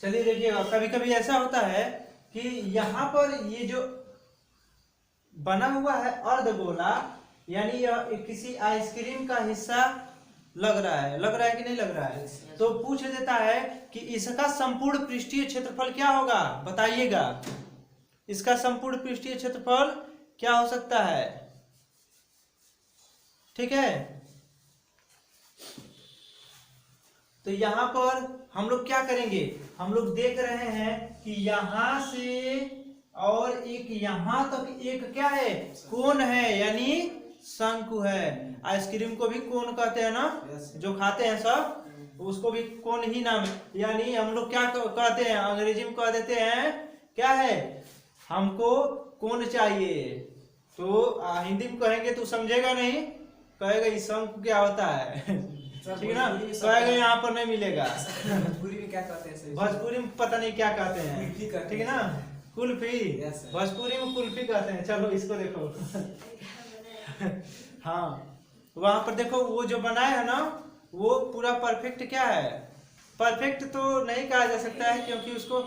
चलिए देखिएगा, कभी कभी ऐसा होता है कि यहाँ पर ये जो बना हुआ है अर्धगोला, यानी यह किसी आइसक्रीम का हिस्सा लग रहा है कि नहीं लग रहा है, तो पूछ देता है कि इसका संपूर्ण पृष्ठीय क्षेत्रफल क्या होगा, बताइएगा। इसका संपूर्ण पृष्ठीय क्षेत्रफल क्या हो सकता है? ठीक है, तो यहां पर हम लोग क्या करेंगे, हम लोग देख रहे हैं कि यहां से और एक यहां तक एक क्या है, कोण है, यानी शंकु है। आइसक्रीम को भी कोण कहते हैं ना, जो खाते हैं सब उसको भी कोण ही नाम है। यानी हम लोग क्या कहते हैं, अंग्रेजी में कह देते हैं क्या है, हमको कोण चाहिए। तो हिंदी में कहेंगे तो समझेगा नहीं, कहेगा इस शंकु क्या होता है, ठीक है ना, कहेगा यहाँ पर नहीं मिलेगा। भोजपुरी में क्या कहते हैं? भोजपुरी में पता नहीं क्या कहते हैं, ठीक है ना, कुल्फी। भोजपुरी में कुल्फी कहते हैं। चलो इसको देखो हाँ, वहां पर देखो वो जो बनाया है ना, वो पूरा परफेक्ट क्या है, परफेक्ट तो नहीं कहा जा सकता है क्योंकि उसको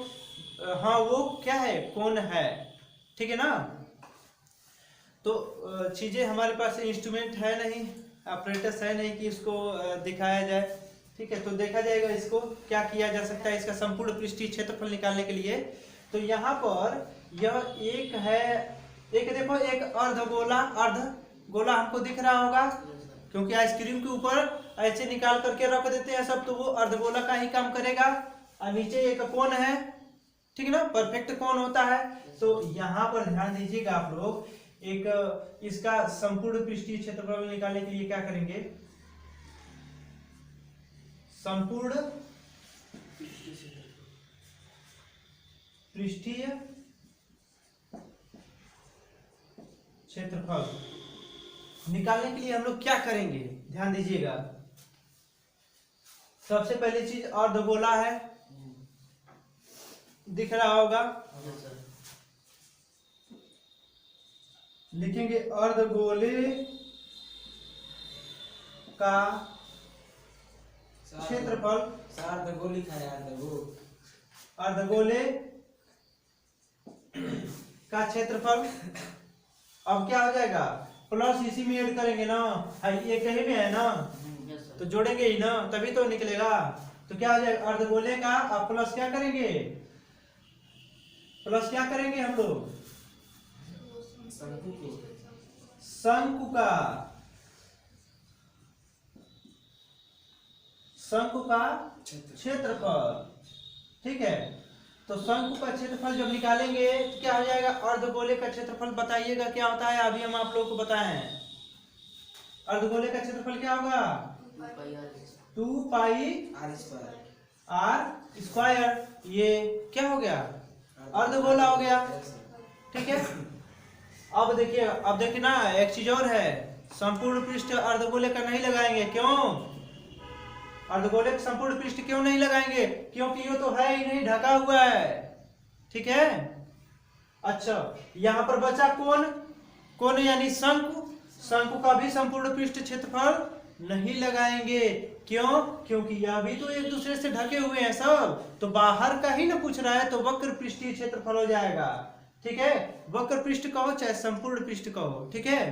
हाँ वो क्या है, कोण है, ठीक है ना। तो चीजें हमारे पास इंस्ट्रूमेंट है नहीं, ऑपरेटर्स है नहीं कि इसको दिखाया जाए, ठीक है। तो देखा जाएगा इसको क्या किया जा सकता है इसका संपूर्ण पृष्ठीय क्षेत्रफल निकालने के लिए। तो यहाँ पर यह एक है, एक देखो एक अर्धगोला हमको दिख रहा होगा, क्योंकि आइसक्रीम के ऊपर ऐसे निकाल करके रख देते हैं सब, तो वो अर्धगोला का ही काम करेगा। और नीचे एक कोण है, ठीक है ना, परफेक्ट कोण होता है। तो यहाँ पर ध्यान दीजिएगा आप लोग, एक इसका संपूर्ण पृष्ठीय क्षेत्रफल निकालने के लिए क्या करेंगे, संपूर्ण पृष्ठीय क्षेत्रफल निकालने के लिए हम लोग क्या करेंगे, ध्यान दीजिएगा। सबसे पहली चीज अर्धगोला है, दिख रहा होगा, लिखेंगे अर्धगोले का क्षेत्रफल, अर्धगोली का है, अर्धगोले का क्षेत्रफल। अब क्या हो जाएगा, प्लस इसी में ऐड करेंगे ना, ये कहीं में है ना, तो जोड़ेंगे ही ना, तभी तो निकलेगा। तो क्या हो जाएगा, अर्धगोले का, अब प्लस क्या करेंगे, प्लस क्या करेंगे हम लोग, शंकु का क्षेत्रफल, ठीक है। तो शंकु का क्षेत्रफल जब निकालेंगे तो क्या हो जाएगा, अर्धगोले का क्षेत्रफल बताइएगा क्या होता है, अभी हम आप लोगों को बताए हैं। अर्धगोले का क्षेत्रफल क्या होगा, 2 पाई आर स्क्वायर। ये क्या हो गया, अर्धगोला हो गया, ठीक है। अब देखिए ना, एक चीज और है, संपूर्ण पृष्ठ अर्धगोले का नहीं लगाएंगे, क्यों, अर्धगोले का संपूर्ण पृष्ठ क्यों नहीं लगाएंगे, क्योंकि ये तो है ही नहीं, ढका हुआ है, ठीक है। अच्छा, यहां पर बचा कोण यानी शंकु का भी संपूर्ण पृष्ठ क्षेत्रफल नहीं लगाएंगे, क्यों, क्योंकि यह भी तो एक दूसरे से ढके हुए हैं सब, तो बाहर का ही ना पूछ रहा है, तो वक्र पृष्ठीय क्षेत्रफल हो जाएगा, ठीक है। वक्र पृष्ठ कहो चाहे संपूर्ण पृष्ठ कहो, ठीक है।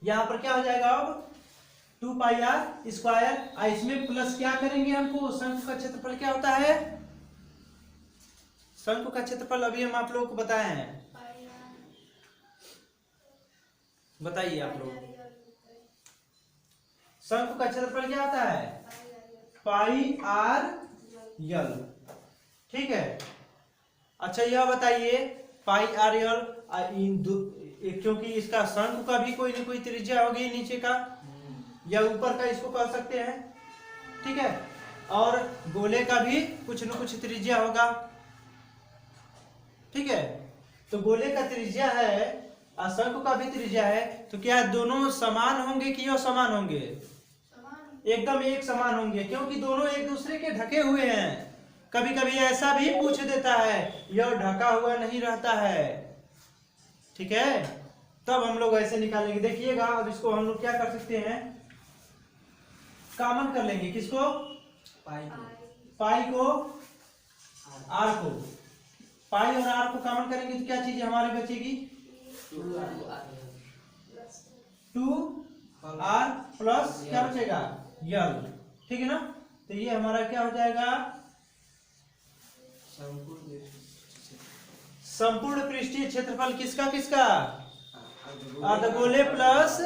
यहां पर क्या हो जाएगा, अब 2 पाई आर स्क्वायर, इसमें प्लस क्या करेंगे हमको, शंकु का क्षेत्रफल क्या होता है, शंकु का क्षेत्रफल अभी हम आप लोगों को बताए हैं, बताइए आप लोग, शंकु का क्षेत्रफल क्या होता है, पाई आर यल, ठीक है। अच्छा यह बताइए, पाई आर यल, क्योंकि इसका शंकु का भी कोई ना कोई त्रिज्या होगी नीचे का या ऊपर का, इसको कह सकते हैं, ठीक है, और गोले का भी कुछ न कुछ त्रिज्या होगा, ठीक है। तो गोले का त्रिज्या है और शंकु का भी त्रिज्या है, तो क्या दोनों समान होंगे कि असमान होंगे, एकदम एक समान होंगे, क्योंकि दोनों एक दूसरे के ढके हुए हैं। कभी कभी ऐसा भी पूछ देता है, यह ढका हुआ नहीं रहता है, ठीक है, तब हम लोग ऐसे निकालेंगे। देखिएगा, अब इसको हम लोग क्या कर सकते हैं, कॉमन कर लेंगे, किसको, पाई को आर को, पाई और आर को कॉमन करेंगे तो क्या चीज हमारी बचेगी? 2r प्लस क्या बचेगा? यल। ठीक है ना? तो ये हमारा क्या हो जाएगा? संपूर्ण पृष्ठीय क्षेत्रफल किसका किसका? अर्धगोले प्लस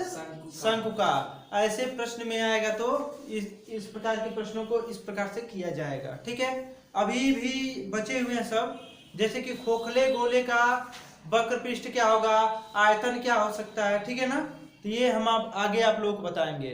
शंकु का। ऐसे प्रश्न में आएगा तो इस प्रकार के प्रश्नों को इस प्रकार से किया जाएगा। ठीक है, अभी भी बचे हुए हैं सब, जैसे कि खोखले गोले का वक्र पृष्ठ क्या होगा, आयतन क्या हो सकता है। ठीक है ना? तो ये हम आगे आप लोगों को बताएंगे।